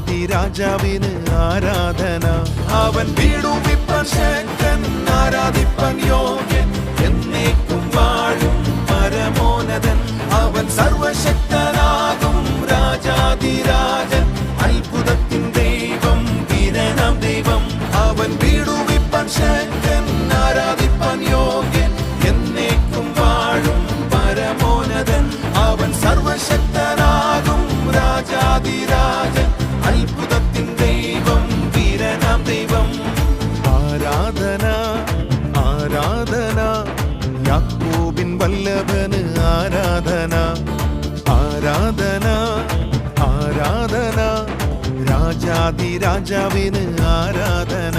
രാജാതിരാജാവിന് ആരാധന. അവൻ വീടുവിപ്പാൻ ശക്തൻ, ആരാധിപ്പാൻ യോഗ്യൻ, എന്നേക്കും വാഴും പരമോന്നതൻ. അവൻ സർവശക്തനാകും രാജാതിരാജൻ, അത്ഭുതത്തിൻ ദൈവം, വീരനാം ദൈവം. അവൻ വീടുവിപ്പാൻ ശക്തൻ, ആരാധിപ്പാൻ യോഗ്യൻ, എന്നേക്കും വാഴും പരമോന്നതൻ. അവൻ സർവശക്തനാകും രാജാതിരാജൻ, അത്ഭുതത്തിൻ ദൈവം, വീരനാം ദൈവം. ആരാധന ആരാധന യാക്കോബിൻ വല്ലഭന് ആരാധന. ആരാധന ആരാധന രാജാതിരാജാവിന് ആരാധന.